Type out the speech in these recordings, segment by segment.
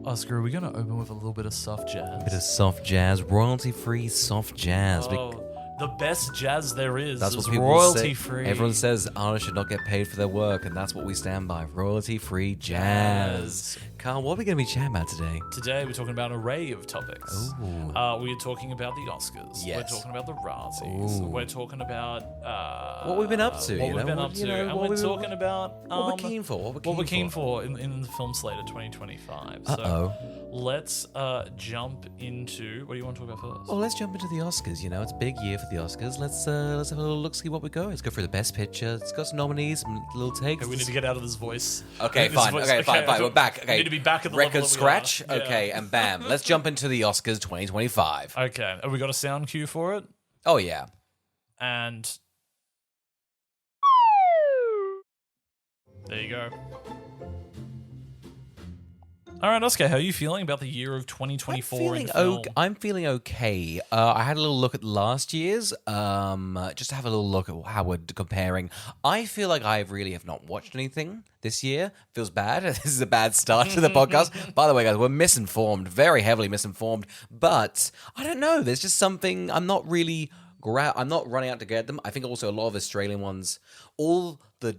Oscar, are we going to open with a little bit of soft jazz? A bit of soft jazz, royalty-free soft jazz. The best jazz there is That's what people royalty-free. say. Everyone says artists should not get paid for their work, and that's what we stand by. Royalty-free jazz. Carl, what are we going to be chatting about today? Today we're talking about an array of topics. Ooh. We're talking about the Oscars. Yes. We're talking about the Razzies. Ooh. We're talking about what we've been up to. What we've been up to. And we're talking about what we're keen for. What we're keen for in the film slate of 2025. Uh-oh. So let's jump into... What do you want to talk about first? Well, let's jump into the Oscars. You know, it's a big year for the Oscars. Let's have a little look, see what we go. Let's go for the best picture. It's got some nominees, some little takes. Okay, we need to get out of this voice. Okay, fine. Okay, fine. We're back. Okay. We need to be back at the record level that we scratch. are. Yeah. Okay, and bam. Let's jump into the Oscars 2025. Okay, have we got a sound cue for it? Oh yeah. And there you go. All right, Oscar, how are you feeling about the year of 2024 in film? I'm feeling okay. I had a little look at last year's, just to have a little look at how we're comparing. I feel like I really have not watched anything this year. Feels bad. This is a bad start to the podcast. By the way, guys, we're misinformed, very heavily misinformed. But I don't know. There's just something I'm not really... I'm not running out to get them. I think also a lot of Australian ones, all the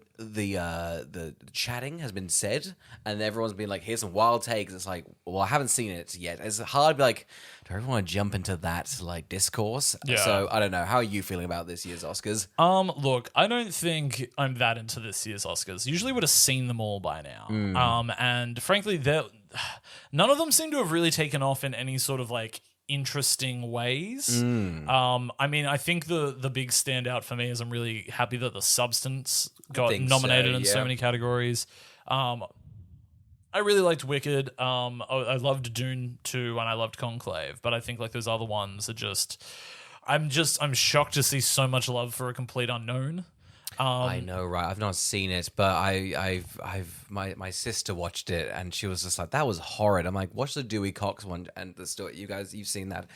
chatting has been said, and everyone's been like, "Here's some wild takes." It's like, well, I haven't seen it yet. It's hard to be like, do I really want to jump into that like discourse? Yeah. So I don't know. How are you feeling about this year's Oscars? Look, I don't think I'm that into this year's Oscars. Usually would have seen them all by now. And frankly, none of them seem to have really taken off in any sort of like interesting ways. I mean, I think the big standout for me is I'm really happy that The Substance got nominated in so many categories. I really liked Wicked. I loved Dune 2 and I loved Conclave, but I think like those other ones are I'm shocked to see so much love for A Complete Unknown. I know, right? I've not seen it, but my sister watched it and she was just like, "That was horrid." I'm like, "Watch the Dewey Cox one and the story. You've seen that."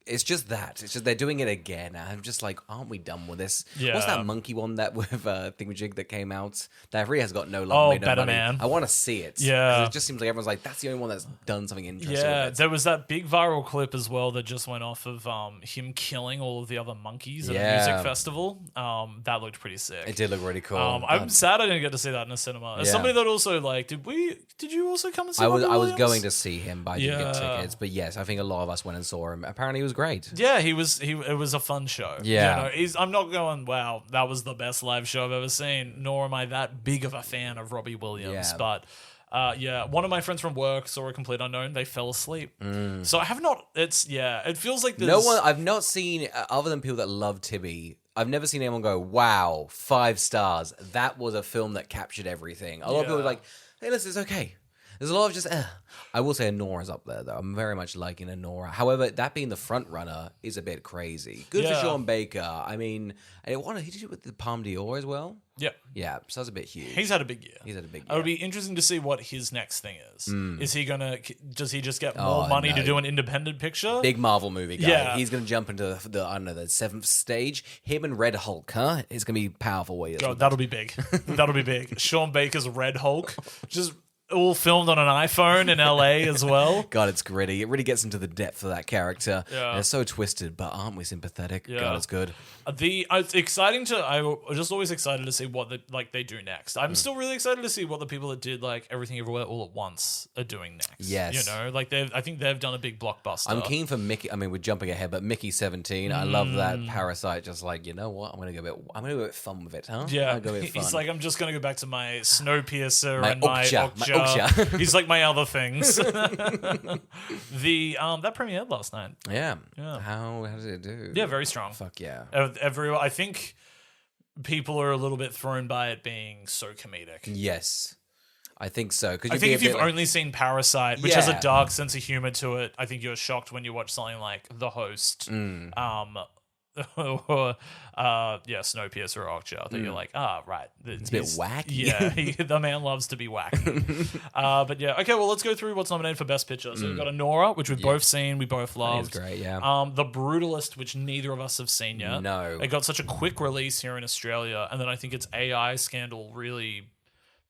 It's just that. It's just they're doing it again. I'm just like, aren't we done with this? Yeah. What's that monkey one that with Thingamajig that came out? That really has got no love. Better money. Man. I want to see it. Yeah. 'Cause it just seems like everyone's like, that's the only one that's done something interesting. Yeah, with it. there was that big viral clip as well that just went off of him killing all of the other monkeys at a music festival. That looked pretty sick. It did look really cool. I'm sad I didn't get to see that in a cinema. As somebody that also like, did you also come and see? I was Williams? going to see him, but I didn't get tickets. But yes, I think a lot of us went and saw him. Apparently, he was great. Yeah, it was a fun show. Yeah. I'm not going, wow, that was the best live show I've ever seen, nor am I that big of a fan of Robbie Williams. Yeah. But one of my friends from work saw A Complete Unknown. They fell asleep. So I have not, it feels like there's... No one, I've not seen, other than people that love Tibby, I've never seen anyone go, "Wow, 5 stars. That was a film that captured everything." A lot of people are like, "Hey, listen, it's okay." There's a lot of just, I will say Anora's up there, though. I'm very much liking Anora. However, that being the front runner is a bit crazy. Good for Sean Baker. I mean, he did it with the Palme d'Or as well. Yeah. Yeah, so that's a bit huge. He's had a big year. It'll be interesting to see what his next thing is. Is he does he just get more money to do an independent picture? Big Marvel movie guy. Yeah. He's going to jump into the 7th stage. Him and Red Hulk, huh? It's going to be powerful. God, that'll be big. That'll be big. Sean Baker's Red Hulk. Just... all filmed on an iPhone in LA as well. God, it's gritty. It really gets into the depth of that character. Yeah. And it's so twisted, but aren't we sympathetic? Yeah. God, it's good. It's exciting I'm just always excited to see what they do next. I'm still really excited to see what the people that did like Everything Everywhere All at Once are doing next. Yes. I think they've done a big blockbuster. I'm keen for Mickey. I mean, we're jumping ahead, but Mickey 17. I love that Parasite. Just like, you know what? I'm gonna go a bit fun with it, huh? Yeah, go a bit fun. he's like, I'm just gonna go back to my Snowpiercer My and my Okja. Okja. He's like my other things. That premiered last night. Yeah. How did it do? Yeah, very strong. Fuck yeah. I think people are a little bit thrown by it being so comedic. Yes. I think so. I think if you've only seen Parasite, which has a dark sense of humor to it, I think you're shocked when you watch something like The Host, or Snowpiercer or Okja, that you're like, right. It's a bit wacky. Yeah, the man loves to be wacky. But yeah, okay, well, let's go through what's nominated for Best Picture. So we've got Anora, which we've both seen, we both loved. It's great, yeah. The Brutalist, which neither of us have seen yet. No. It got such a quick release here in Australia, and then I think its AI scandal really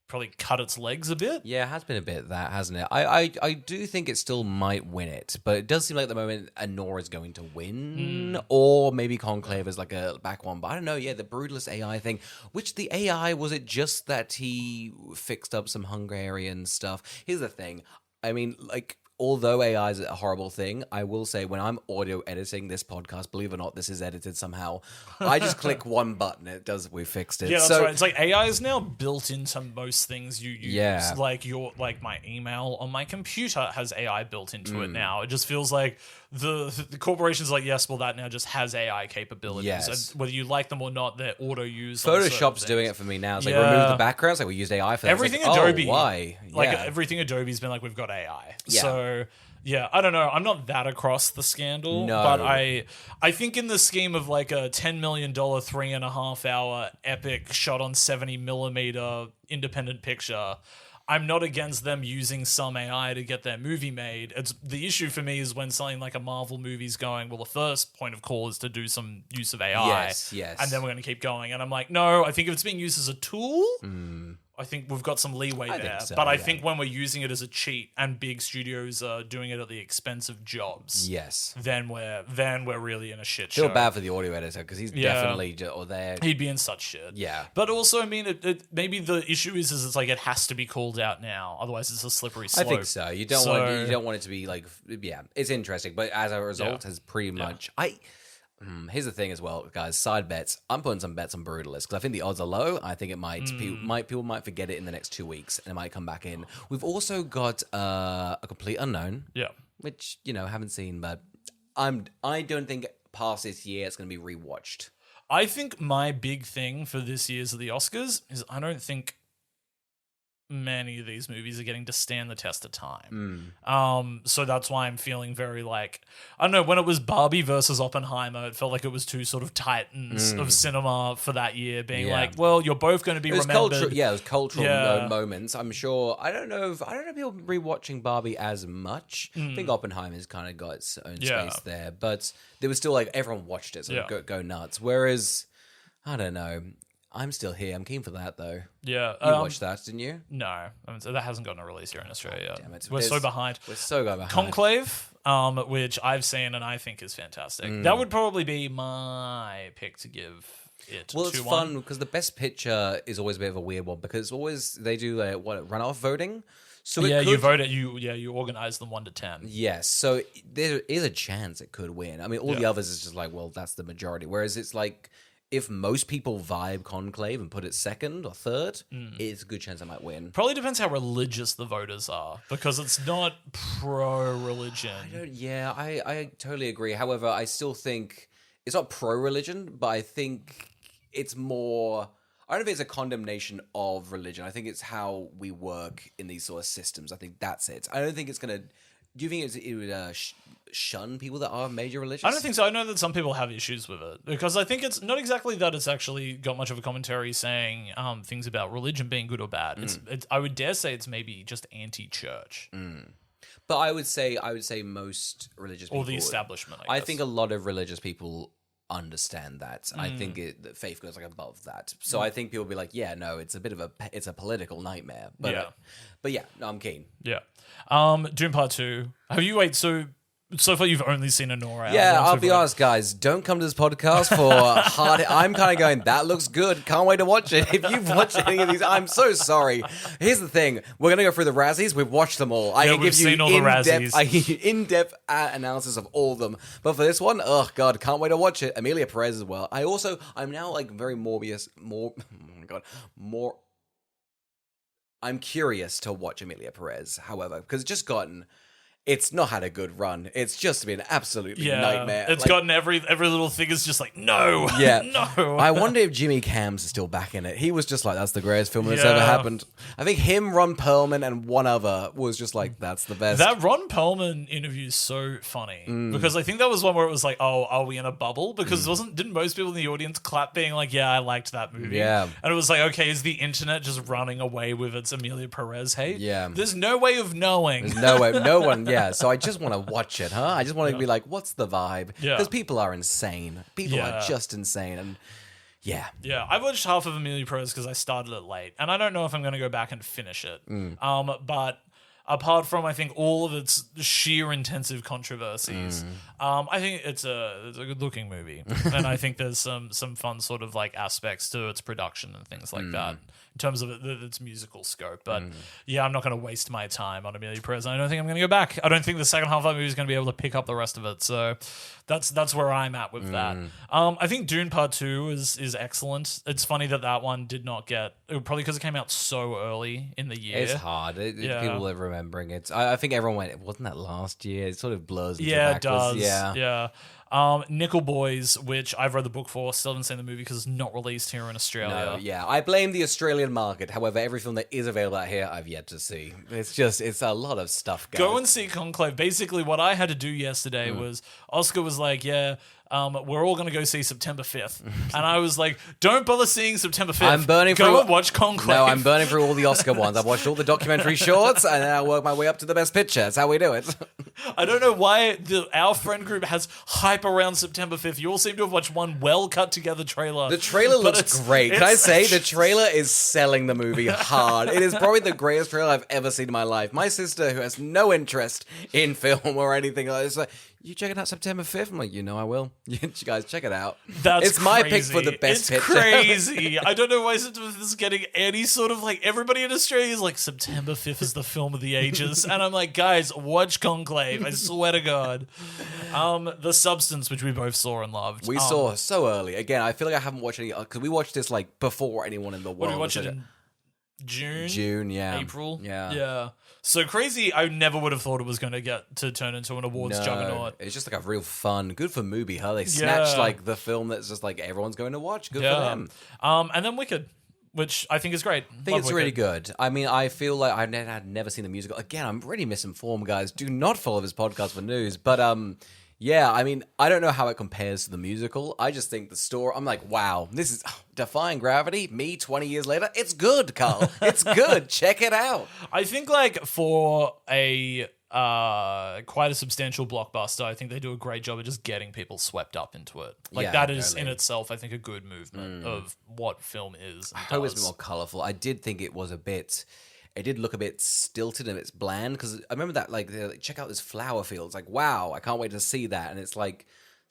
probably cut its legs a bit. Yeah, it has been a bit that, hasn't it? I do think it still might win it, but it does seem like at the moment Anora is going to win, or maybe Conclave is like a back one. But I don't know. Yeah, the Brutalist AI thing. Which the AI, was it just that he fixed up some Hungarian stuff? Here's the thing. I mean, like, although AI is a horrible thing, I will say when I'm audio editing this podcast, believe it or not, this is edited somehow. I just click one button, it does. We fixed it. Yeah, that's right. It's like AI is now built into most things you use. Yeah. Like my email on my computer has AI built into it now. It just feels like the corporation's like, yes, well, that now just has AI capabilities. Yes. And whether you like them or not, they're auto used. Photoshop's doing it for me now. It's like, remove the backgrounds. Like, we used AI for that. Everything like, Adobe. Oh, why? Like, Yeah. everything Adobe's been like, we've got AI. Yeah. So, yeah, I don't know. I'm not that across the scandal. No. But I think in the scheme of like a $10 million, 3.5 hour epic shot on 70mm independent picture, I'm not against them using some AI to get their movie made. It's the issue for me is when something like a Marvel movie's going, well, the first point of call is to do some use of AI. Yes. And then we're going to keep going. And I'm like, no, I think if it's being used as a tool, I think we've got some leeway there. so, but I yeah. think when we're using it as a cheat and big studios are doing it at the expense of jobs, Yes. then we're really in a shit Feel show. bad for the audio editor because he's definitely or there. He'd be in such shit. Yeah. But also, I mean, it maybe the issue is it's like it has to be called out now, otherwise it's a slippery slope. I think so. You don't want it to be like, yeah, it's interesting, but as a result, has pretty much. Here's the thing as well, guys. Side bets. I'm putting some bets on Brutalist because I think the odds are low. I think it might. People might forget it in the next 2 weeks and it might come back in. We've also got a complete unknown. Yeah. Which haven't seen, but I don't think past this year it's going to be rewatched. I think my big thing for this year's of the Oscars is I don't think many of these movies are getting to stand the test of time. So that's why I'm feeling very like, I don't know, when it was Barbie versus Oppenheimer, it felt like it was two sort of titans of cinema for that year being like, well, you're both going to be remembered. It was cultural moments. I'm sure. I don't know if people rewatching Barbie as much. I think Oppenheimer's kind of got its own space there, but there was still like everyone watched it, so go nuts. Whereas, I don't know. I'm still here. I'm keen for that, though. Yeah. You watched that, didn't you? No. I mean, so that hasn't gotten a release here in Australia yet. Damn it. We're so behind. We're so behind. Conclave, which I've seen and I think is fantastic. That would probably be my pick to give it. Well, it's fun because the best picture is always a bit of a weird one because always they do runoff voting. So you vote it. You organize them 1 to 10. Yes, so there is a chance it could win. I mean, all the others is just like, well, that's the majority. Whereas it's like, if most people vibe Conclave and put it second or third, it's a good chance I might win. Probably depends how religious the voters are, because it's not pro-religion. I totally agree. However, I still think it's not pro-religion, but I think it's more... I don't think it's a condemnation of religion. I think it's how we work in these sort of systems. I think that's it. I don't think it's going to... Do you think it would shun people that are major religious? I don't think so. I know that some people have issues with it because I think it's not exactly that it's actually got much of a commentary saying things about religion being good or bad. It's I would dare say it's maybe just anti-church. But I would say most religious people... Or the establishment, I guess. think a lot of religious people understand that. I think that faith goes like above that. So I think people will be like, yeah, no, it's a political nightmare. But no, I'm keen. Yeah. Doom Part 2. So far you've only seen Anora. Yeah, I'll be honest, guys. Don't come to this podcast for hard... I'm kind of going, that looks good. Can't wait to watch it. If you've watched any of these, I'm so sorry. Here's the thing. We're going to go through the Razzies. We've watched them all. I can give you in-depth analysis of all of them. But for this one, oh, God, can't wait to watch it. Emilia Perez as well. I'm now like very I'm curious to watch Emilia Perez, however, because it's not had a good run. It's just been absolutely nightmare. It's gotten every little thing is just like, no. Yeah. No. I wonder if Jimmy Cams is still back in it. He was just like, that's the greatest film that's ever happened. I think him, Ron Perlman, and one other was just like, that's the best. That Ron Perlman interview is so funny because I think that was one where it was like, oh, are we in a bubble? Because didn't most people in the audience clap being like, yeah, I liked that movie. Yeah. And it was like, okay, is the internet just running away with its Emilia Perez hate? Yeah. There's no way of knowing. There's no way. No one. Yeah. So I just want to watch it, huh? I just want to be like, what's the vibe? Yeah. Because people are insane. People are just insane. And Yeah. Yeah, I watched half of Amelia Perez because I started it late, and I don't know if I'm going to go back and finish it. But apart from, I think, all of its sheer intensive controversies, I think it's a good looking movie, and I think there's some fun sort of like aspects to its production and things like that in terms of its musical scope. But yeah, I'm not going to waste my time on Amelia Perez. I don't think I'm going to go back. I don't think the second half of that movie is going to be able to pick up the rest of it. So that's where I'm at with that. I think Dune Part 2 is excellent. It's funny that one did not get, probably because it came out so early in the year. It's hard. People are remembering it. I think everyone went, wasn't that last year? It sort of blurs into Yeah, it backwards. does. Yeah. Nickel Boys, which I've read the book for, still haven't seen the movie because it's not released here in Australia. No, yeah. I blame the Australian market. However, every film that is available out here, I've yet to see. It's a lot of stuff, guys. Go and see Conclave. Basically, what I had to do yesterday was, Oscar was like, yeah, we're all going to go see September 5th. And I was like, don't bother seeing September 5th. I'm burning Go and watch Conclave. No, I'm burning through all the Oscar ones. I've watched all the documentary shorts, and then I work my way up to the best picture. That's how we do it. I don't know why our friend group has hype around September 5th. You all seem to have watched one well cut together trailer. The trailer looks great. Can I say, the trailer is selling the movie hard. It is probably the greatest trailer I've ever seen in my life. My sister, who has no interest in film or anything, is like, you checking out September 5th? I'm like, I will. You guys, check it out. It's my pick for the best picture. It's crazy. I don't know why September 5th is getting any sort of like, everybody in Australia is like, September 5th is the film of the ages. And I'm like, guys, watch Conclave. I swear to God. The Substance, which we both saw and loved. We saw so early. Again, I feel like I haven't watched any, because we watched this like before anyone in the world. What did we watch it in? June, yeah. April. Yeah. So crazy, I never would have thought it was going to get to turn into an awards juggernaut. It's just like a real fun, good for Mubi, huh? They snatched like the film that's just like everyone's going to watch. Good for them. And then Wicked, which I think is great. I think it's really good. I mean, I feel like I'd never seen the musical. Again, I'm really misinformed, guys. Do not follow this podcast for news. But yeah, I mean, I don't know how it compares to the musical. I just think the story, I'm like, wow, this is defying gravity. Me, 20 years later, it's good, Carl. It's good. Check it out. I think like for a quite a substantial blockbuster, I think they do a great job of just getting people swept up into it. Like that is in itself, I think, a good movement of what film is. I hope it's a bit more colourful. I did think it was it did look a bit stilted and it's bland, because I remember that, like, they're like, check out this flower field. It's like, wow, I can't wait to see that. And it's like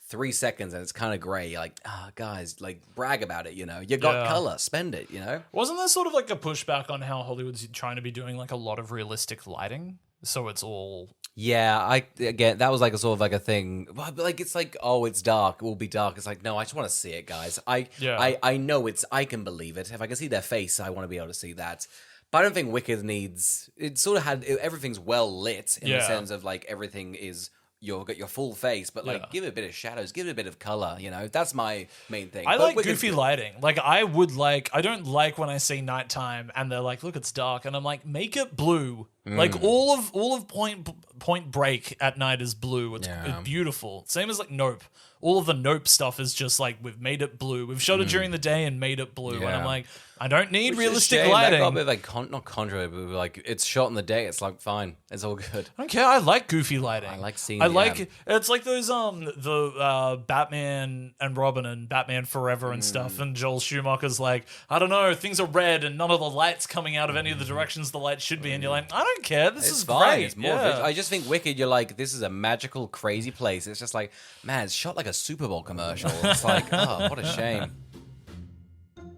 3 seconds and it's kind of grey. You're like, guys, like, brag about it, You got colour, spend it, Wasn't there sort of like a pushback on how Hollywood's trying to be doing like a lot of realistic lighting? So it's all... Yeah, again, that was like a sort of like a thing. But like, it's like, oh, it's dark. It will be dark. It's like, no, I just want to see it, guys. I know I can believe it. If I can see their face, I want to be able to see that. But I don't think Wicked needs... It sort of had... Everything's well lit in the sense of, like, everything is... You've got your full face, but, like, give it a bit of shadows, give it a bit of color, That's my main thing. I like goofy lighting. Like, I don't like when I see nighttime and they're like, look, it's dark. And I'm like, make it blue. Like, all of Point Break at night is blue. It's beautiful. Same as, like, Nope. All of the Nope stuff is just like, we've made it blue. We've shot it during the day and made it blue. And I'm like, I don't need realistic lighting. That got a bit like, not controversial, but like, it's shot in the day. It's like, fine. It's all good. I don't care. I like goofy lighting. I like seeing it's like those, the Batman and Robin and Batman Forever and stuff. And Joel Schumacher's like, I don't know, things are red and none of the lights coming out of any of the directions the light should be. And you're like, I don't care. This is fine. Great. It's more I just think Wicked, you're like, this is a magical, crazy place. It's just like, man, it's shot like a Super Bowl commercial. It's like, oh, what a shame.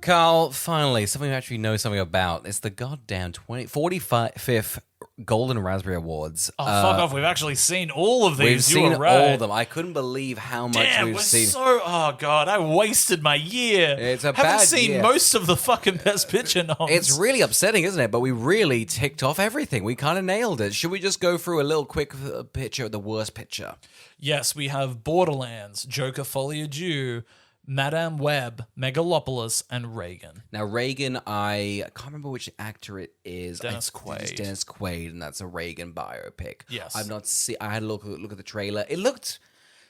Carl, finally, something we actually know something about. It's the goddamn 45th Golden Raspberry Awards. Oh, fuck off. We've actually seen all of these. We've seen all of them. I couldn't believe how much we've seen. Oh, God, I wasted my year. Haven't seen most of the fucking Best Picture noms. It's really upsetting, isn't it? But we really ticked off everything. We kind of nailed it. Should we just go through a little quick picture of the worst picture? Yes, we have Borderlands, Joker Folie à Deux, Madame Web, Megalopolis, and Reagan. Now, Reagan, I can't remember which actor it is. Dennis Quaid. It's Dennis Quaid, and that's a Reagan biopic. Yes. I've not seen... I had a look at the trailer. It looked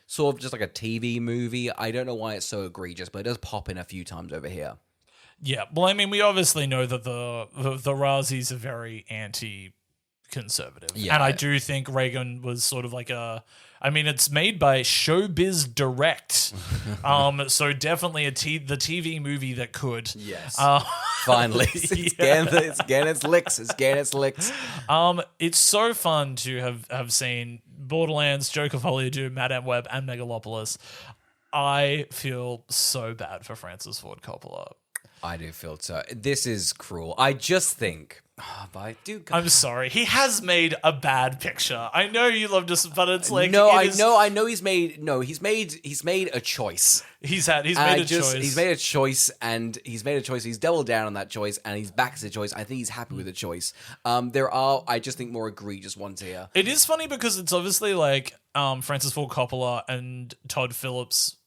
sort of just like a TV movie. I don't know why it's so egregious, but it does pop in a few times over here. Yeah, well, I mean, we obviously know that the Razzies are very anti conservative. Yeah. And I do think Reagan was sort of like it's made by Showbiz Direct. So definitely the TV movie that could. Yes. Finally. It's getting its licks. It's getting its licks. It's so fun to have seen Borderlands, Joker Folie à Deux, Madame Web, and Megalopolis. I feel so bad for Francis Ford Coppola. I do feel so. This is cruel. I just think... but I do... I'm sorry. He has made a bad picture. I know you love this, but it's like... No, I know he's made... No, he's made a choice. He's made a choice. He's made a choice, and he's doubled down on that choice, and he's back to the choice. I think he's happy with the choice. There are, I just think, more egregious ones here. It is funny because it's obviously like Francis Ford Coppola and Todd Phillips...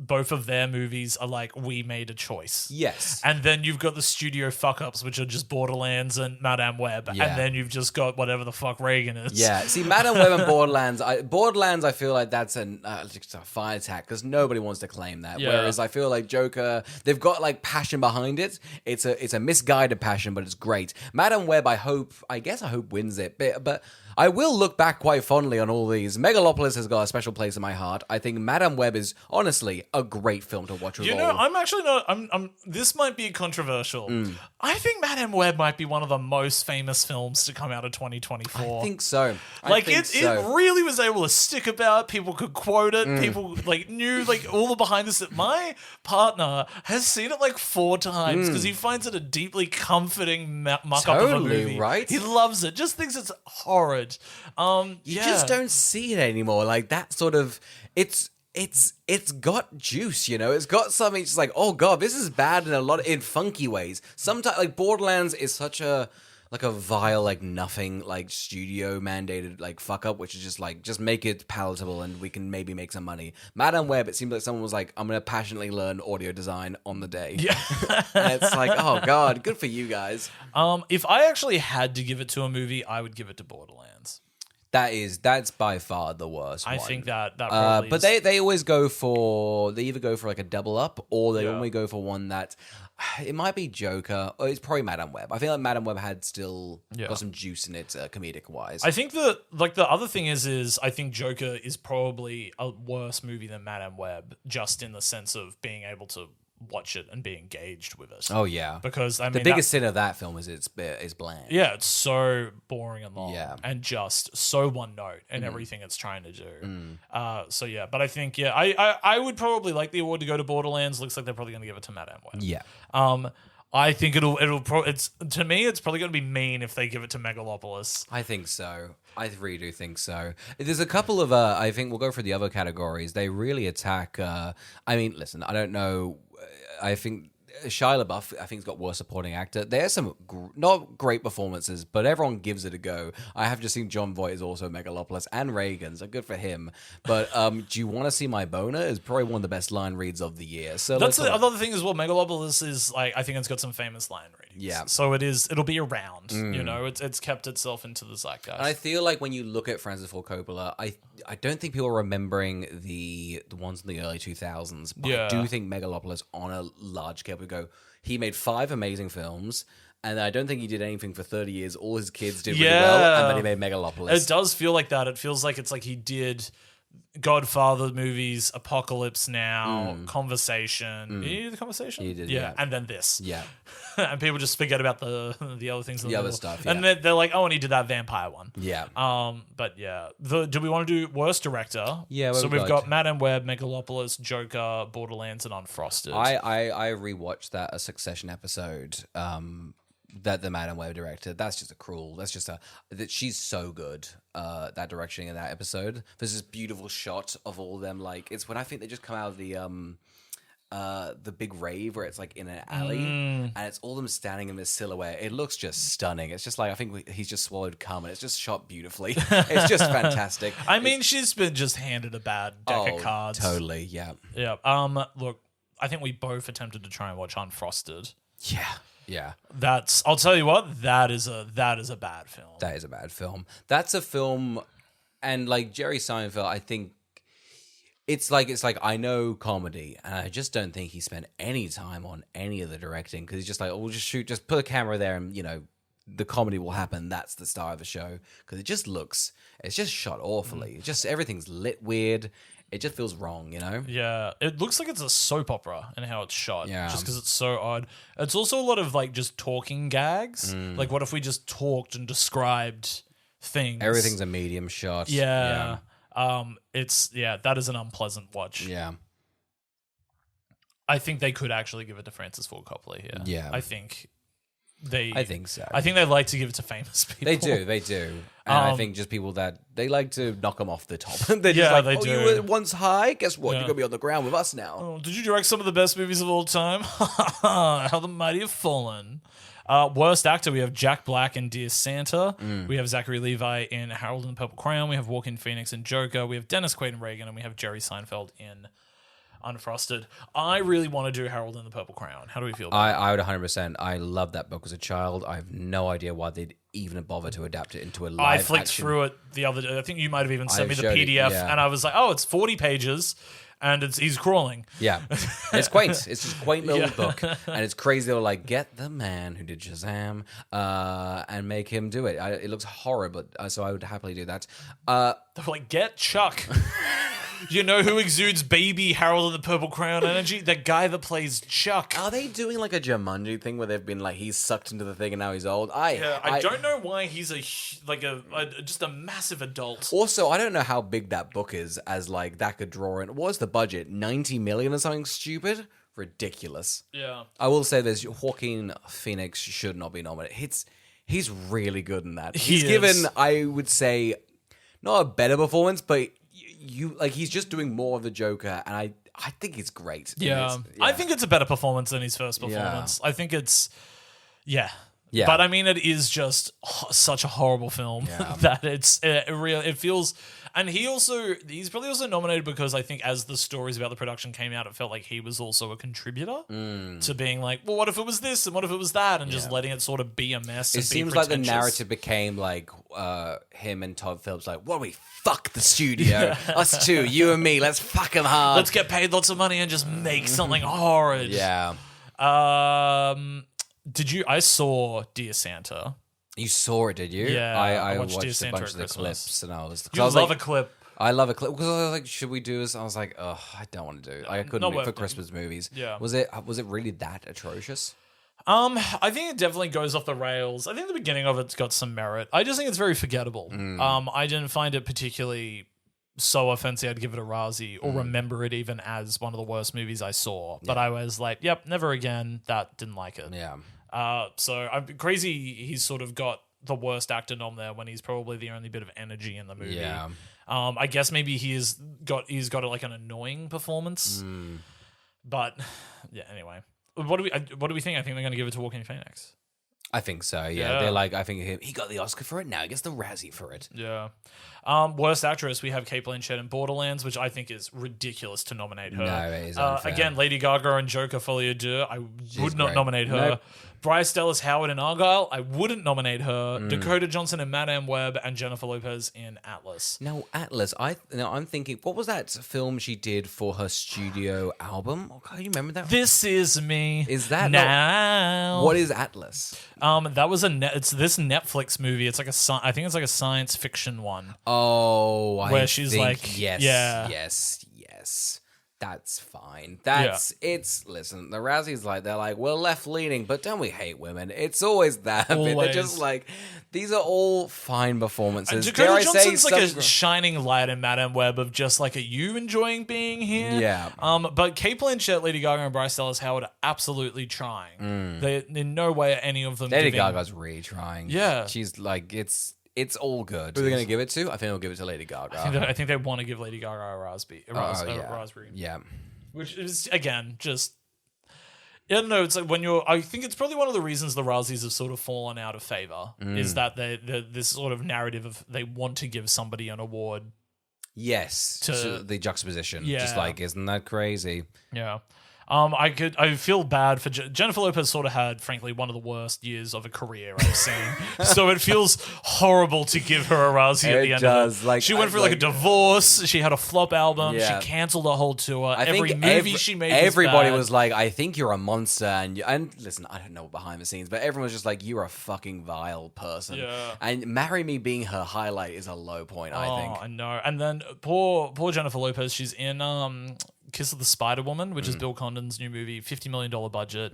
Both of their movies are like, we made a choice. Yes. And then you've got the studio fuck-ups, which are just Borderlands and Madame Web. Yeah. And then you've just got whatever the fuck Reagan is. Yeah. See, Madame Web and Borderlands, I feel like that's just a fire attack because nobody wants to claim that. Yeah. Whereas I feel like Joker, they've got like passion behind it. It's a misguided passion, but it's great. Madame Web, I hope wins it. But I will look back quite fondly on all these. Megalopolis has got a special place in my heart. I think Madame Web is honestly a great film to watch with all. You know, I'm actually not. This might be controversial. I think Madame Web might be one of the most famous films to come out of 2024. I think so. It really was able to stick about. People could quote it. People knew all the behind the scenes. My partner has seen it 4 times because he finds it a deeply comforting muck up of a movie. Right? He loves it. Just thinks it's horrid. You just don't see it anymore. Like that sort of it's got juice, you know. It's got something just like, oh god, this is bad in funky ways. Sometimes Borderlands is such a vile nothing studio mandated fuck up, which is just make it palatable and we can maybe make some money. Madame Web, it seems like someone was like, I'm gonna passionately learn audio design on the day. Yeah. And it's like, oh god, good for you guys. If I actually had to give it to a movie, I would give it to Borderlands. That's by far the worst one. I think that probably but they always go for, they either go for a double up or they only go for one that, it might be Joker or it's probably Madame Web. I feel like Madame Web had still got some juice in it comedic wise. I think the other thing is I think Joker is probably a worse movie than Madame Web, just in the sense of being able to watch it and be engaged with it. Oh yeah, because the biggest sin of that film is it's bland. Yeah, it's so boring and long, and just so one note in everything it's trying to do. So yeah, but I think I would probably like the award to go to Borderlands. Looks like they're probably going to give it to Madame Web. Yeah. I think it's to me it's probably going to be mean if they give it to Megalopolis. I think so. I really do think so. There's a couple of I think we'll go for the other categories. They really attack. Listen, I don't know. I think Shia LaBeouf, I think, has got worst supporting actor. There's some not great performances, but everyone gives it a go. I have just seen John Voight is also Megalopolis and Reagan, so good for him. But do you want to see my boner? Is probably one of the best line reads of the year. So that's the other thing as well. Megalopolis is I think it's got some famous line readings. Yeah. So it'll be around. You know, it's kept itself into the zeitgeist. And I feel like when you look at Francis Ford Coppola, I don't think people are remembering the ones in the early 2000s. But I do think Megalopolis on a large scale would go, he made 5 amazing films, and I don't think he did anything for 30 years. All his kids did really well, and then he made Megalopolis. It does feel like that. It feels like it's like he did Godfather movies, Apocalypse Now, Conversation. Did he do The Conversation? He did, yeah. And then this. Yeah. And people just forget about the other things. The other stuff, And they're like, oh, and he did that vampire one. Yeah. But yeah. Do we want to do worst director? Yeah. So we've got Madame Web, Megalopolis, Joker, Borderlands, and Unfrosted. I rewatched that a Succession episode. That the Madame Web director, that she's so good. That direction in that episode. There's this beautiful shot of all of them. It's when I think they just come out of the big rave where it's in an alley and it's all them standing in this silhouette. It looks just stunning. It's just I think he's just swallowed cum and it's just shot beautifully. It's just fantastic. She's been just handed a bad deck of cards. Totally, yeah. Yeah. Look, I think we both attempted to try and watch Unfrosted. Yeah. Yeah. I'll tell you what, that is a bad film. That is a bad film. That's a film, and Jerry Seinfeld, I think it's I know comedy, and I just don't think he spent any time on any of the directing because he's just we'll just put a camera there and the comedy will happen. That's the star of the show because it's just shot awfully. It's just everything's lit weird. It just feels wrong, Yeah, it looks like it's a soap opera in how it's shot. Yeah. Just because it's so odd. It's also a lot of like just talking gags. Like, what if we just talked and described things? Everything's a medium shot. Yeah. That is an unpleasant watch. Yeah. I think they could actually give it to Francis Ford Coppola here. Yeah. I think so. I think they like to give it to famous people. They do. And I think just people that they like to knock them off the top. They're just like, they oh, do. you were once high? Guess what? Yeah. You're going to be on the ground with us now. Oh, did you direct some of the best movies of all time? How the mighty have fallen. Worst actor, we have Jack Black in Dear Santa. We have Zachary Levi in Harold and the Purple Crayon. We have Joaquin Phoenix in Joker. We have Dennis Quaid in Reagan. And we have Jerry Seinfeld in Unfrosted. I really want to do Harold and the Purple Crayon. How do we feel about it? I would 100%. I loved that book as a child. I have no idea why they'd even bother to adapt it into a live I flicked action. through it the other day. I think you might have even sent me the showed it, PDF. yeah. And I was like, oh, it's 40 pages. And he's crawling. Yeah. It's quaint. It's just a quaint little book. And it's crazy. They'll like, get the man who did Shazam and make him do it. It looks horrible, so I would happily do that. They're like, get Chuck. You know who exudes baby Harold and the Purple Crayon energy? The guy that plays Chuck. Are they doing like a Jumanji thing where they've been like, he's sucked into the thing and now he's old? I don't know why he's just a massive adult. Also, I don't know how big that book is as like that could draw in. What was the budget? 90 million or something stupid? Ridiculous. Yeah. I will say this, Joaquin Phoenix should not be nominated. He's really good in that. He's given, I would say, not a better performance, but he's just doing more of the Joker, and I think he's great. Yeah. I think it's a better performance than his first performance. I think it's yeah. But I mean, it is just such a horrible film that it feels. And he's probably also nominated because I think as the stories about the production came out, it felt like he was also a contributor to being like, well, what if it was this and what if it was that, and just letting it sort of be a mess. It seems like the narrative became like him and Todd Phillips like, what do we fuck the studio? Us two, you and me, let's fuck him hard. Let's get paid lots of money and just make something horrid. Yeah. I saw Dear Santa. You saw it, did you? Yeah, I watched watched Dear a Santa bunch at of the Christmas. clips, and I was. You love a clip. I love a clip because I was like, should we do this? I was like, oh, I don't want to do it. Like, I couldn't Not do it worth for it. Christmas movies. Yeah. Was it really that atrocious? I think it definitely goes off the rails. I think the beginning of it's got some merit. I just think it's very forgettable. I didn't find it particularly so offensive I'd give it a Razzie or remember it even as one of the worst movies I saw. But I was like, yep, never again. That didn't like it. Yeah. So I'm crazy he's sort of got the worst actor nom there when he's probably the only bit of energy in the movie. Yeah. I guess maybe he's got like an annoying performance. But yeah, anyway. What do we think? I think they're going to give it to Joaquin Phoenix. I think so. Yeah. They're like, I think he got the Oscar for it. Now he gets the Razzie for it. Yeah. Worst actress, we have Cate Blanchett in Borderlands, which I think is ridiculous to nominate her. No, it is unfair. Again, Lady Gaga and Joker Folie à Deux. I would not great. nominate her. Nope. Bryce Dallas Howard in Argyle. I wouldn't nominate her. Dakota Johnson in Madame Web and Jennifer Lopez in Atlas. No, Atlas. I'm thinking, what was that film she did for her studio album? Oh, can you remember that? This is me. Is that now? What is Atlas? That was it's this Netflix movie. It's like I think it's like a science fiction one. Oh, where she's think, like, yes, yeah. yes. That's fine. It's listen, the Razzies they're like, we're left leaning, but don't we hate women? It's always that bit. They're Always. just like, these are all fine performances. Dakota Johnson's like a shining light in Madame Web of just like, are you enjoying being here? Yeah. But Cate Blanchett, Lady Gaga, and Bryce Dallas Howard are absolutely trying. They in no way are any of them. Lady Gaga's really trying. Yeah. She's like, it's all good. Who are they going to give it to? I think they'll give it to Lady Gaga. I think they want to give Lady Gaga a raspberry. Yeah. Which is, again, just... I don't know, it's like I think it's probably one of the reasons the Razzies have sort of fallen out of favor, is that this sort of narrative of they want to give somebody an award. Yes. To the juxtaposition. Yeah. Just like, isn't that crazy? Yeah. I feel bad for Jennifer Lopez. Sort of had, frankly, one of the worst years of a career I've seen. So it feels horrible to give her a Razzie at the end of it. Like, she went through like a divorce. She had a flop album. Yeah. She cancelled a whole tour. I Every think movie she made, everybody was was like, "I think you're a monster," and listen, I don't know behind the scenes, but everyone was just like, "You're a fucking vile person." Yeah. And "Marry Me" being her highlight is a low point. I think. I know. And then poor Jennifer Lopez. She's in Kiss of the Spider Woman, which is Bill Condon's new movie, $50 million budget.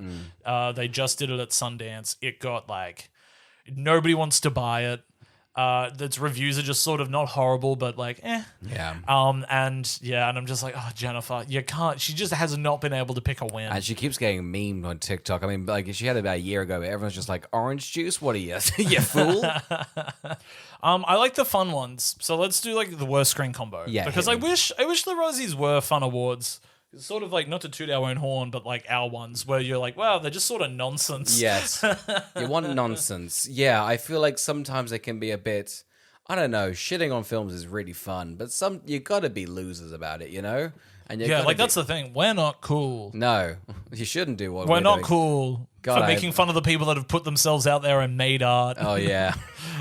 They just did it at Sundance. It got like nobody wants to buy it. Its reviews are just sort of not horrible, but like, eh. Yeah. And I'm just like, oh, Jennifer, you can't. She just has not been able to pick a win. And she keeps getting memed on TikTok. I mean, like she had it about a year ago, but everyone's just like, "Orange juice? What are you, you fool?" I like the fun ones, so let's do like the worst screen combo. Yeah, because I wish the Razzies were fun awards. It's sort of like, not to toot our own horn, but like our ones where you're like, wow, they're just sort of nonsense. Yes, you want nonsense. Yeah, I feel like sometimes they can be a bit. I don't know. Shitting on films is really fun, but you got to be losers about it, you know. And that's the thing. We're not cool. No, you shouldn't do what we're not doing. Cool. For making fun of the people that have put themselves out there and made art. Oh, yeah.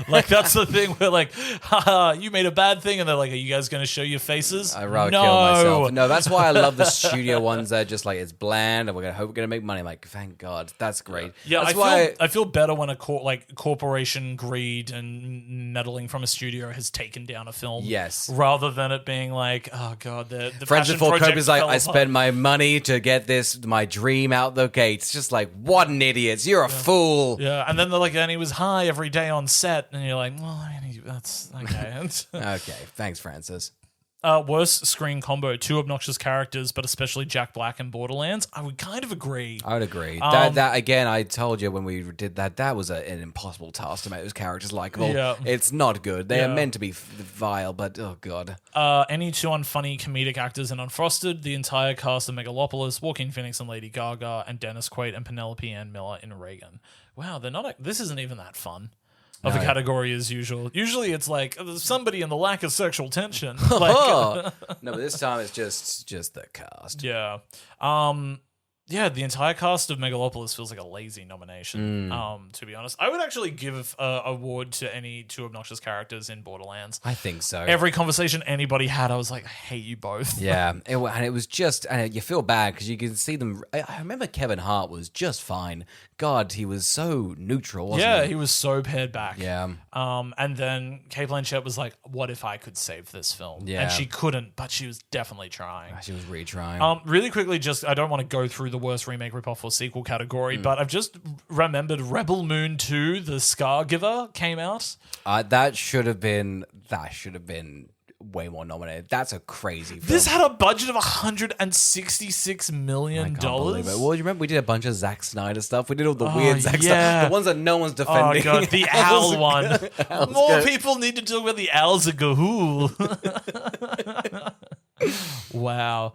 Like, that's the thing. We're like, haha, you made a bad thing. And they're like, are you guys going to show your faces? I'd rather kill myself. No, that's why I love the studio ones that are just like, it's bland and we're going to hope we're going to make money. Like, thank God. That's great. Yeah, that's I feel better when a corporation greed and meddling from a studio has taken down a film. Yes. Rather than it being like, oh, God, the Friends passion Before project Cope is like, fell I apart. spent my money to get my dream out the gates. Just like, what an idiot. You're a fool. Yeah, and then they're like, and he was high every day on set, and you're like, well, I mean, that's okay. Okay, thanks, Francis. Worst screen combo: two obnoxious characters, but especially Jack Black and Borderlands. I would kind of agree. I would agree. That again, I told you when we did that was an impossible task to make those characters likable. Yeah. It's not good. They are meant to be vile, but oh god. Any two unfunny comedic actors in Unfrosted, the entire cast of Megalopolis, Joaquin Phoenix and Lady Gaga, and Dennis Quaid and Penelope Ann Miller in Reagan. Wow, they're not. This isn't even that fun of a category as usual. Usually it's like somebody in the lack of sexual tension. Like, no, but this time it's just the cast. Yeah. The entire cast of Megalopolis feels like a lazy nomination, to be honest. I would actually give an award to any two obnoxious characters in Borderlands. I think so. Every conversation anybody had, I was like, I hate you both. Yeah, and it was just, and you feel bad because you can see them. I remember Kevin Hart was just fine. God, he was so neutral, wasn't he? He was so pared back. Yeah. And then Cate Blanchett was like, what if I could save this film? Yeah. And she couldn't, but she was definitely trying. She was really trying. Really quickly, I don't want to go through the worst remake, ripoff, or sequel category, but I've just remembered Rebel Moon 2, The Scar Giver, came out. That should have been way more nominated. That's a crazy film. This had a budget of $166 million. I can't believe it. Well, you remember we did a bunch of Zack Snyder stuff. We did all the weird Zack stuff. The ones that no one's defending. Oh, God. The owl one. More people need to talk about the owls of Gahul. Wow.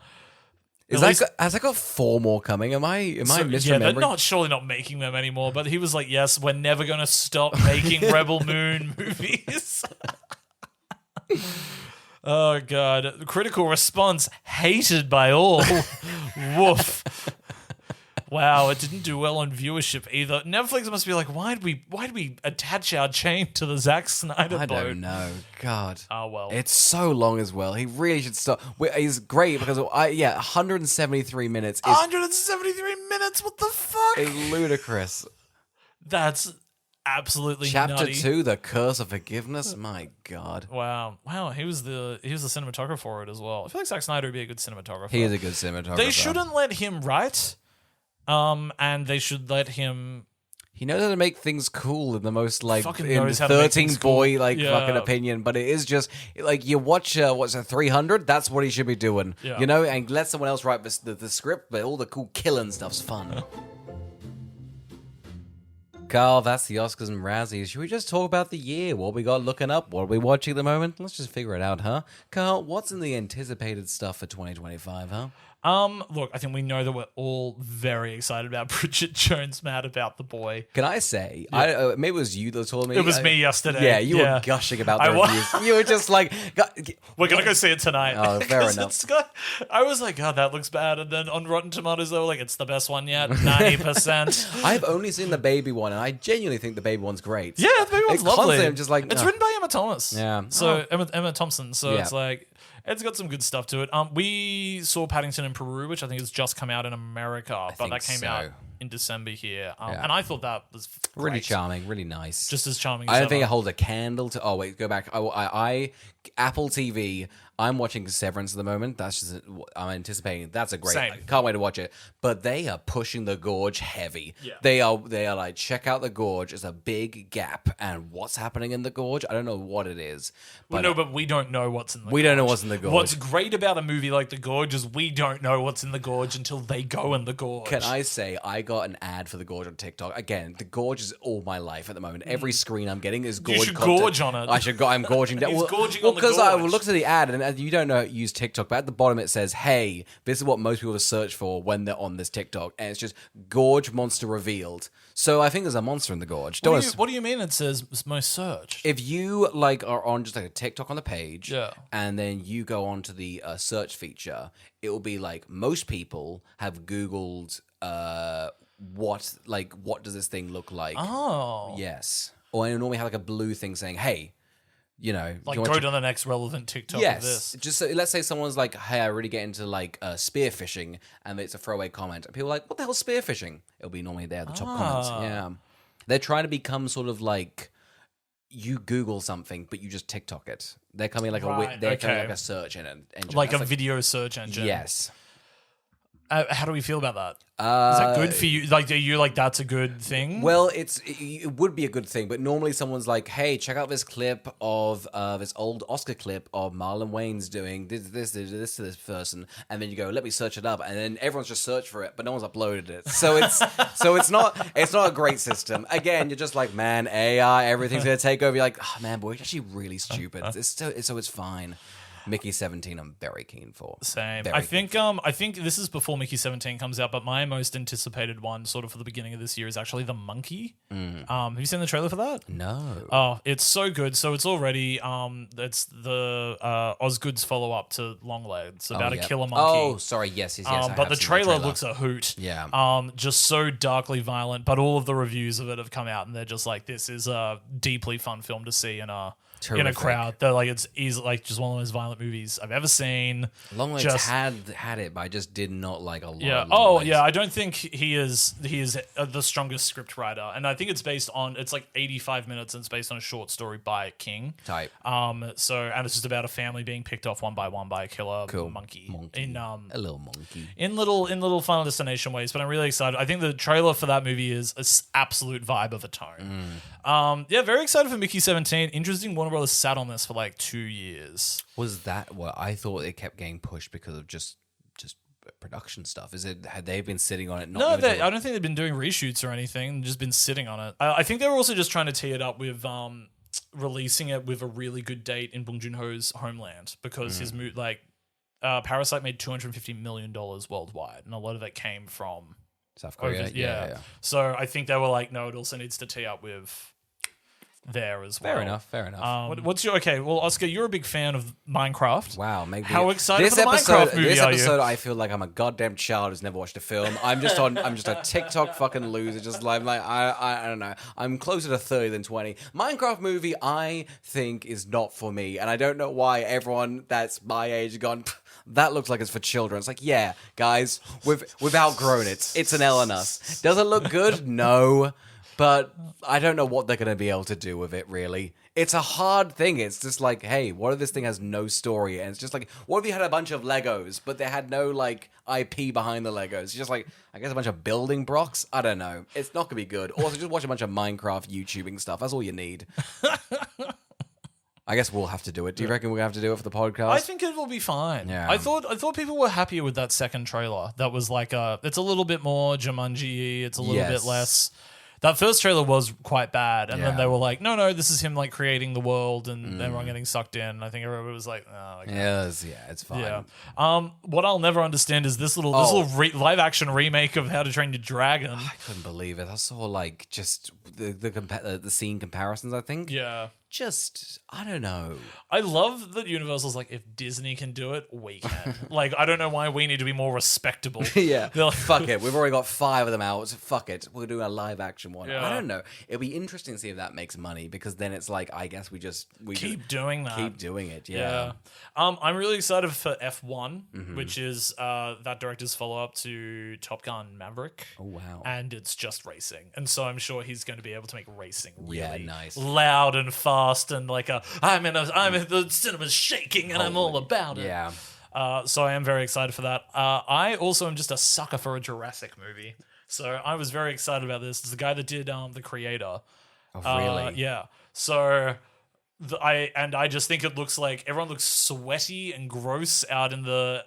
Has that got 4 more coming? Am I misremembering? Yeah, they're surely not making them anymore. But he was like, yes, we're never going to stop making Rebel Moon movies. Oh, God. Critical response, hated by all. Woof. Wow, it didn't do well on viewership either. Netflix must be like, why'd we attach our chain to the Zack Snyder boat? I don't know. God. Oh, well. It's so long as well. He really should stop. He's great because, 173 minutes. 173 minutes? What the fuck? Is ludicrous. That's absolutely Chapter nutty. 2, The Curse of Forgiveness. My God. Wow. He was the cinematographer for it as well. I feel like Zack Snyder would be a good cinematographer. He is a good cinematographer. They shouldn't let him write. And they should let him. He knows how to make things cool in the most Fucking in knows how to make 13 things boy cool. fucking opinion, but it is just like you watch what's a 300. That's what he should be doing, Yeah. you know, and let someone else write the script. But all the cool killing stuff's fun. Carl, that's the Oscars and Razzies. Should we just talk about the year? What we got looking up? What are we watching at the moment? Let's just figure it out, huh? Carl, what's in the anticipated stuff for 2025, huh? Look, I think we know that we're all very excited about Bridget Jones, mad about The Boy. Can I say, maybe it was you that told me. It was me yesterday. Yeah, you were gushing about the reviews. You were just like, we're going to go see it tonight. Oh, fair enough. I was like, God, that looks bad. And then on Rotten Tomatoes, they were like, it's the best one yet, 90%. I've only seen the baby one, and I genuinely think the baby one's great. Yeah, the baby one's lovely. I'm just like, it's written by Emma Thomas. Yeah. So Emma Thompson. So it's like, it's got some good stuff to it. We saw Paddington in Peru, which I think has just come out in America, but that came out in December here. And I thought that was great. Really charming, really nice. Just as charming as I don't think it holds a candle to... Oh, wait, go back. I Apple TV... I'm watching Severance at the moment. That's just I'm anticipating. That's a great. Same. I can't wait to watch it. But they are pushing the gorge heavy. Yeah. They are like, check out the gorge. It's a big gap, and what's happening in the gorge? I don't know what it is. But but we don't know what's in the gorge. We don't know what's in the gorge. What's great about a movie like The Gorge is we don't know what's in the gorge until they go in the gorge. Can I say I got an ad for the gorge on TikTok? Again, the gorge is all my life at the moment. Every screen I'm getting is gorge. You should content. gorge on it. I'm gorging down. He's gorging on the because I gorge. looked at the ad and you don't know use TikTok, but at the bottom it says, "Hey, this is what most people search for when they're on this TikTok," and it's just gorge monster revealed. So I think there's a monster in the gorge. What do you mean it says most searched? If you like are on just like a TikTok on the page, Yeah. and then you go onto the search feature, it will be like most people have Googled what does this thing look like? Oh. Yes. Or it'll normally have like a blue thing saying, "Hey, you know, Like you go want to the next relevant TikTok yes, of this. just so, let's say someone's like, "Hey, I really get into like spearfishing," and it's a throwaway comment, and people are like, "What the hell's spearfishing?" It'll be normally there at the top comments. Yeah, they're trying to become sort of like you Google something, but you just TikTok it. They're coming like coming like a search engine, like a video search engine. Yes. How do we feel about that? Is that good for you? Like, are you like that's a good thing? Well, it would be a good thing, but normally someone's like, "Hey, check out this clip of this old Oscar clip of Marlon Wayans doing this to this person," and then you go, "Let me search it up," and then everyone's just searched for it, but no one's uploaded it. So it's not a great system. Again, you're just like, man, AI, everything's gonna take over. You're like, oh man, boy, it's actually really stupid. It's fine. Mickey 17, I'm very keen for. Same. Very I think this is before Mickey 17 comes out, but my most anticipated one, sort of for the beginning of this year, is actually The Monkey. Have you seen the trailer for that? No. Oh, it's so good. So it's already it's the Osgood's follow up to Longlegs about a killer monkey. Oh, sorry. Yes. But the trailer looks a hoot. Yeah. Just so darkly violent. But all of the reviews of it have come out, and they're just like, this is a deeply fun film to see in a crowd. They're like, it's like just one of the most violent movies I've ever seen. Longlegs had it, but I just did not like a lot. Yeah. Of Longlegs. I don't think he is the strongest script writer, and I think it's like 85 minutes, and it's based on a short story by King. Type. And it's just about a family being picked off one by one by a killer monkey. In a little monkey. In little Final Destination ways, but I'm really excited. I think the trailer for that movie is an absolute vibe of a tone. Very excited for Mickey 17. Interesting, Warner Brothers sat on this for like 2 years. Was that what I thought? It kept getting pushed because of just production stuff. Had they been sitting on it? No, I don't think they've been doing reshoots or anything. They've just been sitting on it. I think they were also just trying to tee it up with releasing it with a really good date in Bong Joon-ho's homeland, because his Parasite made $250 million worldwide, and a lot of it came from South Korea. Yeah. So I think they were like, no, it also needs to tee up with there as well. Fair enough. What's your Well, Oscar, you're a big fan of Minecraft. Wow, maybe how excited for the Minecraft movie this are episode, you? I feel like I'm a goddamn child who's never watched a film. I'm just a TikTok fucking loser. Just like I don't know. I'm closer to 30 than 20. Minecraft movie, I think, is not for me, and I don't know why everyone that's my age has gone, that looks like it's for children. It's like, yeah, guys, we've outgrown it. It's an L on us. Does it look good? No. But I don't know what they're going to be able to do with it, really. It's a hard thing. It's just like, hey, what if this thing has no story? And it's just like, what if you had a bunch of Legos, but they had no, like, IP behind the Legos? It's just like, I guess a bunch of building blocks? I don't know. It's not going to be good. Also, just watch a bunch of Minecraft YouTubing stuff. That's all you need. I guess we'll have to do it. Do you reckon we're going to have to do it for the podcast? I think it will be fine. Yeah. I thought people were happier with that second trailer. That was like it's a little bit more Jumanji-y. It's a little bit less. That first trailer was quite bad, and then Yeah. they were like, no, this is him like creating the world and everyone getting sucked in. I think everybody was like, oh, okay. It's fine. Yeah. What I'll never understand is this little live action remake of How to Train Your Dragon. I couldn't believe it. I saw like just the scene comparisons. I think. Yeah. Just I don't know. I love that Universal's like, if Disney can do it, we can. Like, I don't know why we need to be more respectable. Yeah. They're like, Fuck it. We've already got 5 of them out. So fuck it. We'll do a live action one. Yeah. I don't know. It'll be interesting to see if that makes money because then it's like I guess we keep doing that. Keep doing it. Yeah. I'm really excited for F1, which is that director's follow up to Top Gun Maverick. Oh wow. And it's just racing. And so I'm sure he's going to be able to make racing really nice. loud and fast and like the cinema's shaking and I'm all about it. Yeah. So I am very excited for that. I also am just a sucker for a Jurassic movie. So I was very excited about this. It's the guy that did The Creator. Oh, really? Yeah. So I just think it looks like everyone looks sweaty and gross out in the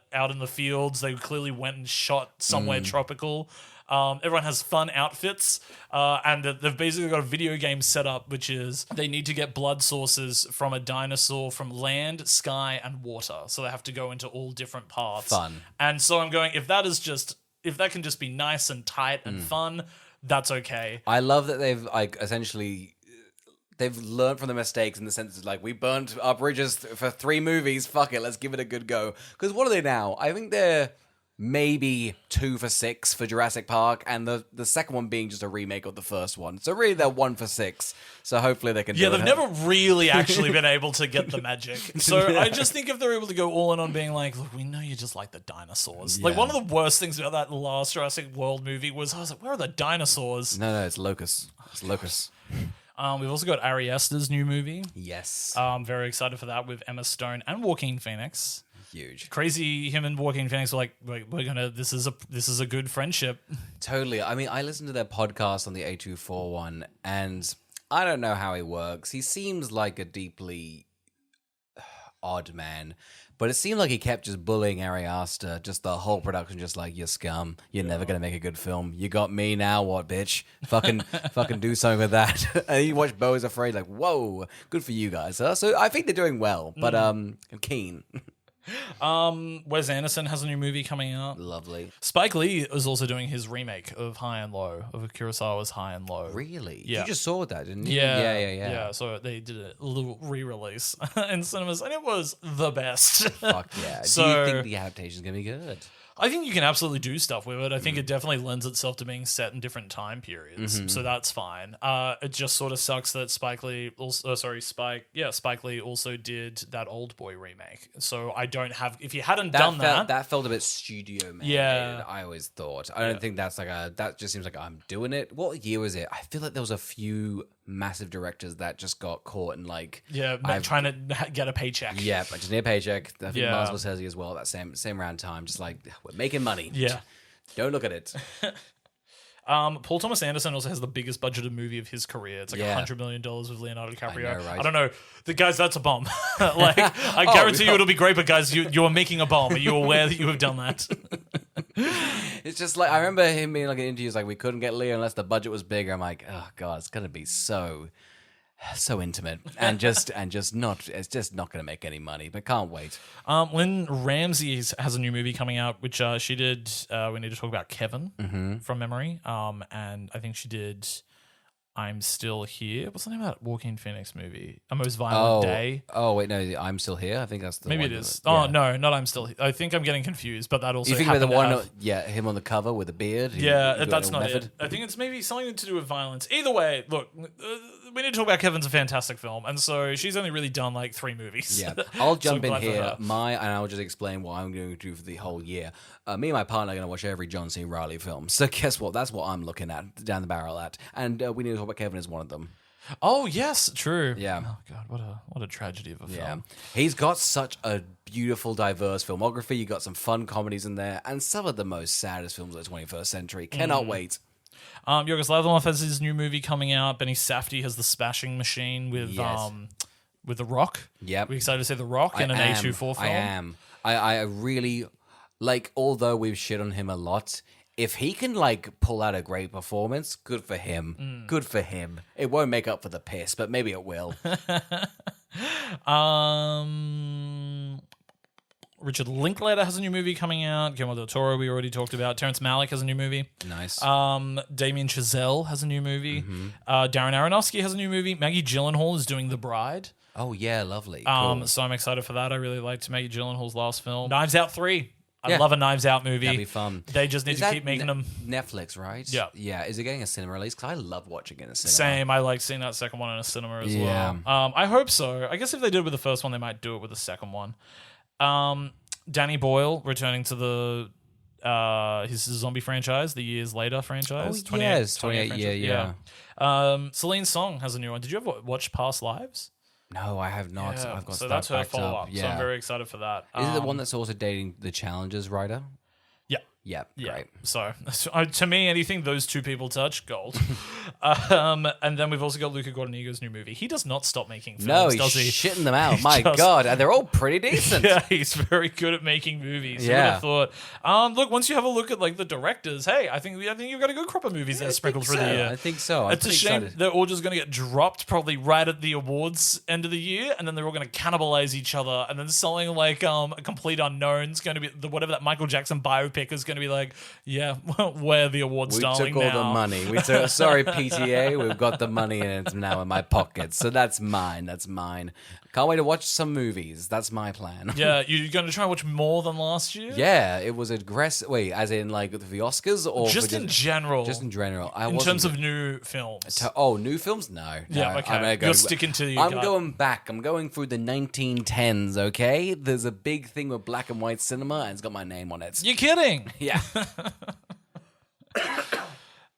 fields. They clearly went and shot somewhere tropical. Everyone has fun outfits, and they've basically got a video game set up, which is they need to get blood sources from a dinosaur from land, sky, and water. So they have to go into all different paths. Fun. And so I'm going, if that can just be nice and tight and fun, that's okay. I love that they've like essentially they've learned from the mistakes in the sense of like we burnt our bridges for 3 movies. Fuck it, let's give it a good go. Because what are they now? I think they're maybe 2 for 6 for Jurassic Park, and the second one being just a remake of the first one. So really, they're 1 for 6. So hopefully they can. Yeah, do they've never really actually been able to get the magic. So I just think if they're able to go all in on being like, look, we know you just like the dinosaurs. Like one of the worst things about that last Jurassic World movie was I was like, where are the dinosaurs? No, it's Locust. It's Locust. We've also got Ari Aster's new movie. Yes. I'm very excited for that with Emma Stone and Joaquin Phoenix. Huge. Crazy. Him and Joaquin Phoenix were like, we're gonna. This is a good friendship. Totally. I mean, I listened to their podcast on the A24 one, and I don't know how he works. He seems like a deeply odd man, but it seemed like he kept just bullying Ari Aster, just the whole production, just like, you scum. You're never gonna make a good film. You got me now, what, bitch? Fucking do something with that. And you watch Beau is Afraid, like, whoa, good for you guys. Huh? So I think they're doing well, but I'm keen. Wes Anderson has a new movie coming out. Lovely. Spike Lee is also doing his remake of High and Low, of Kurosawa's High and Low. Really? Yeah. You just saw that, didn't you? Yeah. Yeah. So they did a little re-release in cinemas, and it was the best. Fuck yeah. So, do you think the adaptation is going to be good? I think you can absolutely do stuff with it. I think it definitely lends itself to being set in different time periods, so that's fine. It just sort of sucks that Spike Lee also did that Old Boy remake. So I don't have. If you hadn't done that, that felt a bit studio man. Yeah. I always thought. I don't think that's that just seems like I'm doing it. What year was it? I feel like there was a few massive directors that just got caught in like trying to get a paycheck. Yeah, I just need a paycheck. I think Yeah. Marvel Scorsese as well. That same round time, just like we're making money. Yeah. Don't look at it. Paul Thomas Anderson also has the biggest budgeted movie of his career. It's like $100 million with Leonardo DiCaprio. I know, right? I don't know. Guys, that's a bomb. Like, I guarantee you it'll be great, but guys, you are making a bomb. Are you aware that you have done that? It's just like I remember him being like in interviews like we couldn't get Leo unless the budget was bigger. I'm like, oh god, it's gonna be so intimate and just not. It's just not gonna make any money. But can't wait. Lynn Ramsey has a new movie coming out, which she did. We need to talk about Kevin from memory. And I think she did I'm Still Here. What's the name of that Joaquin Phoenix movie? A Most Violent Day. Oh wait, no, I'm Still Here. I think that's the maybe one it is. Yeah. Oh no, not I'm Still Here. I think I'm getting confused, but that also. You think about the one? have- Him on the cover with a beard. Yeah, that's not it. I think it's maybe something to do with violence. Either way, look, we need to talk about Kevin's a fantastic film, and so she's only really done like 3 movies. Yeah, I'll jump So in glad for here. her. And I'll just explain what I'm going to do for the whole year. Me and my partner are going to watch every John C. Reilly film. So guess what? That's what I'm looking at down the barrel at, and we need to talk about Kevin as one of them. Oh yes, true. Yeah. Oh god, what a tragedy of a film. Yeah, he's got such a beautiful, diverse filmography. You got some fun comedies in there, and some of the most saddest films of the 21st century. Cannot wait. Yorgos Lanthimos has his new movie coming out. Benny Safdie has The Smashing Machine with The Rock. Yep. We're excited to see The Rock in an A24 film. I am. I really like. Although we've shit on him a lot, if he can like pull out a great performance, good for him. Good for him. It won't make up for the piss, but maybe it will. Richard Linklater has a new movie coming out. Guillermo del Toro we already talked about. Terrence Malick has a new movie. Nice. Damien Chazelle has a new movie. Darren Aronofsky has a new movie. Maggie Gyllenhaal is doing The Bride. Oh yeah, lovely. Cool. So I'm excited for that. I really liked Maggie Gyllenhaal's last film. Knives Out 3. I Yeah. love a Knives Out movie. That'd be fun. They just need Is to that keep making them. Netflix, right? Yeah. Yeah. Is it getting a cinema release? Because I love watching it in a cinema. Same. I like seeing that second one in a cinema as Yeah. well. I hope so. I guess if they did it with the first one, they might do it with the second one. Danny Boyle returning to the his zombie franchise, the Years Later franchise. Oh, yes. 28 franchise. yeah. Celine Song has a new one. Did you ever watch Past Lives? No, I have not. Yeah, I've got so that that's her backed follow up. up. Yeah. So I'm very excited for that. Is it the one that's also dating the Challengers writer? Yeah. Yeah, Yeah. great. So to me, anything those two people touch, gold. And then we've also got Luca Guadagnino's new movie. He does not stop making films, No, he's does he? shitting them out. He My just- God, and they're all pretty decent. Yeah, he's very good at making movies. Yeah. You would have thought. Look, once you have a look at like the directors, hey, I think you've got a good crop of movies there sprinkled through the year. I think so. It's a shame excited. they're all just going to get dropped probably right at the awards end of the year, and then they're all going to cannibalize each other, and then something like a Complete Unknown's going to be whatever that Michael Jackson biopic is going to be like. Yeah, we're the awards We darling took all now. the money. We took. Sorry, PTA. We've got the money and it's now in my pocket. So that's mine. That's mine. Can't wait to watch some movies. That's my plan. Yeah, you're going to try and watch more than last year? Yeah, it was aggressive. Wait, as in like the Oscars or Just in general. Just in general. in terms of new films. New films? No. Yeah, No, okay. I'm gonna go, You're sticking to your I'm gut. going back. I'm going through the 1910s. Okay, there's a big thing with black and white cinema, and it's got my name on it. You're kidding. Yeah.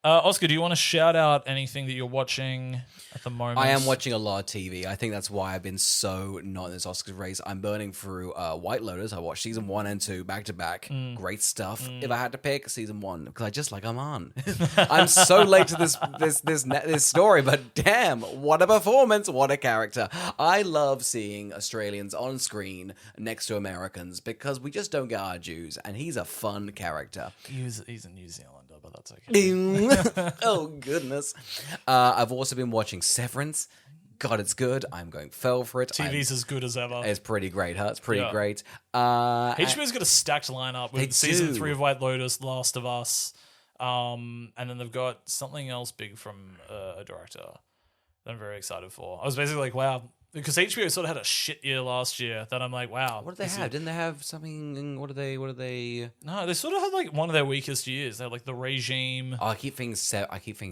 Oscar, do you want to shout out anything that you're watching at the moment? I am watching a lot of TV. I think that's why I've been so not in this Oscars race. I'm burning through White Lotus. I watched season 1 and 2 back to back. Great stuff. If I had to pick season 1, because I just like I'm on. I'm so late to this story, but damn, what a performance! What a character! I love seeing Australians on screen next to Americans because we just don't get our dues, and he's a fun character. He's a New Zealander, but that's okay. Oh goodness! I've also been watching Severance. God, it's good. I'm going fell for it. TV's as good as ever. It's pretty great, huh? It's pretty Yeah. great. HBO's got a stacked lineup They with season do. 3 of White Lotus, Last of Us, and then they've got something else big from a director that I'm very excited for. I was basically like, wow, because HBO sort of had a shit year last year that I'm like, wow. What did they have? Didn't they have something? What did they? No, they sort of had like one of their weakest years. They had like The Regime. Oh, I keep thinking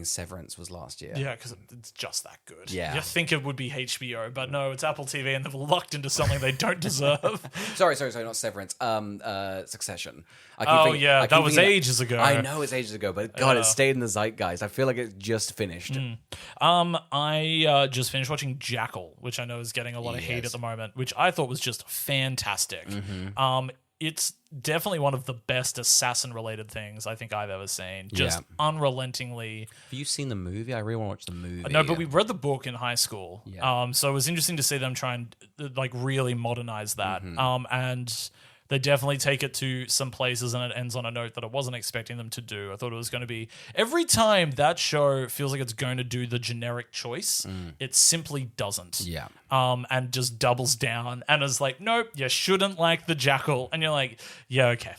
Severance was last year. Yeah, because it's just that good. Yeah. You think it would be HBO, but no, it's Apple TV, and they've lucked into something they don't deserve. Sorry, not Severance. Succession. That was ages ago. I know it's ages ago, but God, it stayed in the zeitgeist. I feel like it just finished. I just finished watching Jackal, which I know is getting a lot of hate Yes. at the moment, which I thought was just fantastic. Mm-hmm. It's definitely one of the best assassin-related things I think I've ever seen. Just Yeah. unrelentingly. Have you seen the movie? I really want to watch the movie. No, but we read the book in high school. Yeah. So it was interesting to see them try and like really modernize that. Mm-hmm. And they definitely take it to some places, and it ends on a note that I wasn't expecting them to do. I thought it was going to be every time that show feels like it's going to do the generic choice, it simply doesn't. Yeah. And just doubles down and is like, nope, you shouldn't like the Jackal. And you're like, yeah, okay.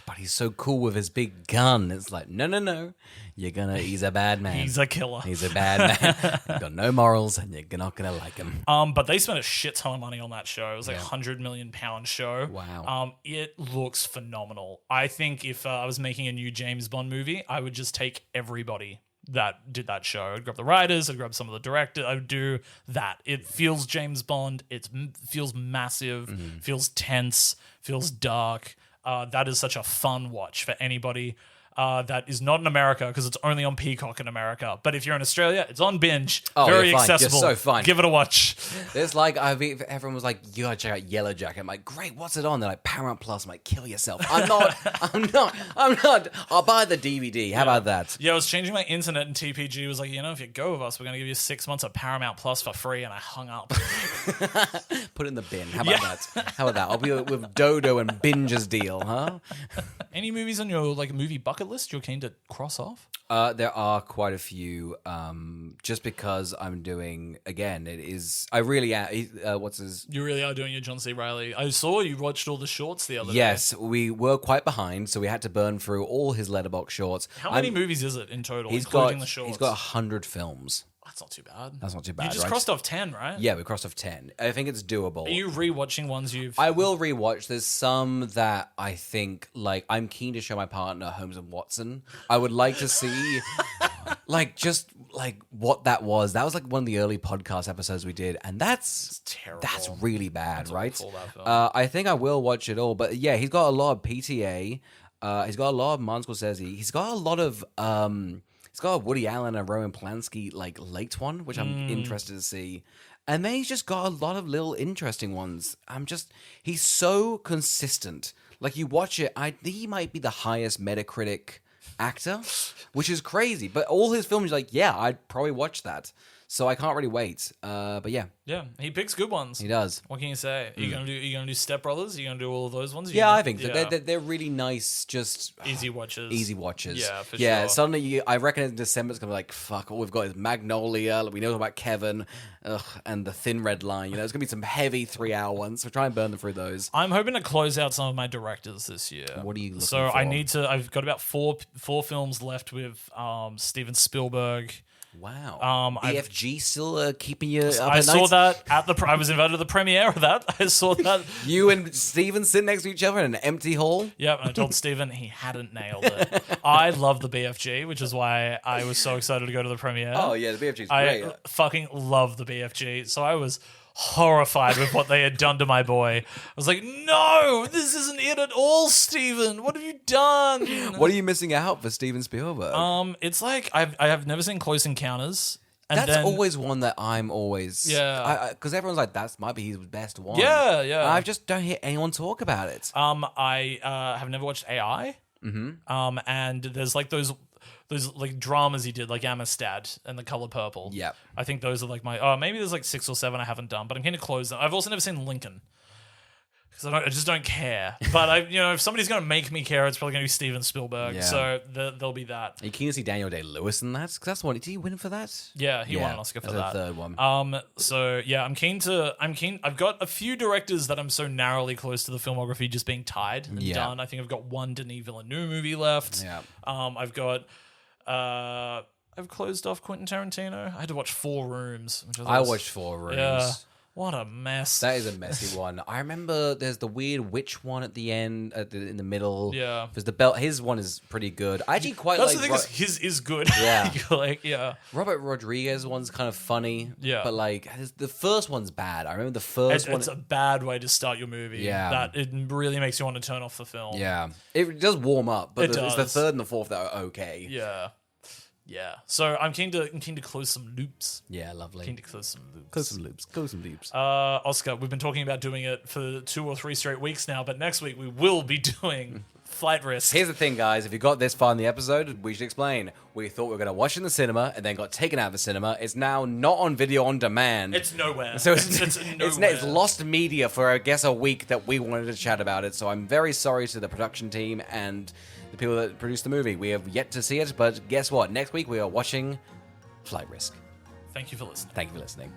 But he's so cool with his big gun. It's like, no. He's a bad man. He's a killer. He's a bad man. He's got no morals, and you're not going to like him. But they spent a shit ton of money on that show. It was like £100 million show. Wow. It looks phenomenal. I think if I was making a new James Bond movie, I would just take everybody that did that show. I'd grab the writers, I'd grab some of the directors, I would do that. It feels James Bond. It feels massive, feels tense, feels dark. That is such a fun watch for anybody that is not in America, because it's only on Peacock in America. But if you're in Australia, it's on Binge. Oh, Very you're fine. You're accessible. so fine. Give it a watch. There's like, everyone was like, you gotta check out Yellow Jacket. I'm like, great, what's it on? They're like, Paramount Plus. I'm like, kill yourself. I'm not. I'll buy the DVD. How about that? Yeah, I was changing my internet, and TPG was like, if you go with us, we're going to give you 6 months of Paramount Plus for free, and I hung up. Put it in the bin. How about that? How about that? I'll be with Dodo and Binge's deal, huh? Any movies on your like movie bucket bucket list you're keen to cross off? There are quite a few. Just because I'm doing again, it is. I really am. What's his? You really are doing your John C. Reilly. I saw you watched all the shorts the other day. Yes, we were quite behind, so we had to burn through all his Letterboxd shorts. How many movies is it in total, He's including got the shorts? he's got 100 films. That's not too bad. That's not too bad. You just right? crossed off 10, right? Yeah, we crossed off 10. I think it's doable. Are you rewatching ones you've? I will rewatch. There's some that I think, like, I'm keen to show my partner Holmes and Watson. I would like to see, just what that was. That was like one of the early podcast episodes we did, and that's terrible. That's really bad, right? Awful, that film. I think I will watch it all, but yeah, he's got a lot of PTA. He's got a lot of Martin Scorsese. He's got a lot of he's got a Woody Allen and Roman Polanski late one, which I'm interested to see. And then he's just got a lot of little interesting ones. He's so consistent. Like, you watch it, I think he might be the highest Metacritic actor, which is crazy. But all his films, yeah, I'd probably watch that. So I can't really wait. But yeah. Yeah, he picks good ones. He does. What can you say? Are you gonna do Step Brothers? Are you gonna do all of those ones? Yeah, I think so. They're really nice, just easy watches. Easy watches. Yeah, for yeah, sure. Suddenly, I reckon in December it's gonna be like, fuck, all we've got is Magnolia. We know about Kevin, and the Thin Red Line. It's gonna be some heavy 3-hour ones. So try and burn them through those. I'm hoping to close out some of my directors this year. What are you looking so for? I've got about four films left with Steven Spielberg. Wow. BFG still keeping you up I at saw night? that I was invited to the premiere of that. I saw that. You and Steven sit next to each other in an empty hall? Yep, and I told Steven he hadn't nailed it. I love the BFG, which is why I was so excited to go to the premiere. Oh, yeah, the BFG's I great. fucking love the BFG. So I was horrified with what they had done to my boy. I was like, no, this isn't it at all, Steven. What have you done? What are you missing out for Steven Spielberg? It's like I have never seen Close Encounters. And That's then, always one that I'm always... Yeah. Because everyone's like, that might be his best one. Yeah, yeah. And I just don't hear anyone talk about it. I have never watched AI. Mm-hmm. And there's like those like dramas he did, like Amistad and The Color Purple. Yeah. I think those are like my... maybe there's like 6 or 7 I haven't done, but I'm going to close them. I've also never seen Lincoln. Because I just don't care. But if somebody's going to make me care, it's probably going to be Steven Spielberg. Yeah. So there'll be that. Are you keen to see Daniel Day-Lewis in that? Because that's one. Did he win for that? Yeah, he won an Oscar for that's that. the third one. So yeah, I'm keen. I've got a few directors that I'm so narrowly close to the filmography just being tied and done. I think I've got one Denis Villeneuve movie left. Yeah. I've closed off Quentin Tarantino. I had to watch 4 Rooms. I watched 4 Rooms. Yeah. What a mess. That is a messy one. I remember there's the weird witch one at the end, in the middle. Yeah. There's the belt. His one is pretty good. I actually quite That's like... the thing is his is good. Yeah. Robert Rodriguez one's kind of funny. Yeah. But the first one's bad. I remember the first one... It's a bad way to start your movie. Yeah. That it really makes you want to turn off the film. Yeah. It does warm up, but It it's the does. third and the fourth that are okay. Yeah. Yeah. So I'm keen to close some loops. Yeah, lovely. Keen to close some loops. Close some loops. Oscar, we've been talking about doing it for 2 or 3 straight weeks now, but next week we will be doing Flight Risk. Here's the thing, guys. If you got this far in the episode, we should explain. We thought we were going to watch it in the cinema and then got taken out of the cinema. It's now not on video on demand. It's nowhere. So it's nowhere. it's lost media for, I guess, a week that we wanted to chat about it. So I'm very sorry to the production team and the people that produced the movie. We have yet to see it, but guess what? Next week we are watching Flight Risk. Thank you for listening. Thank you for listening.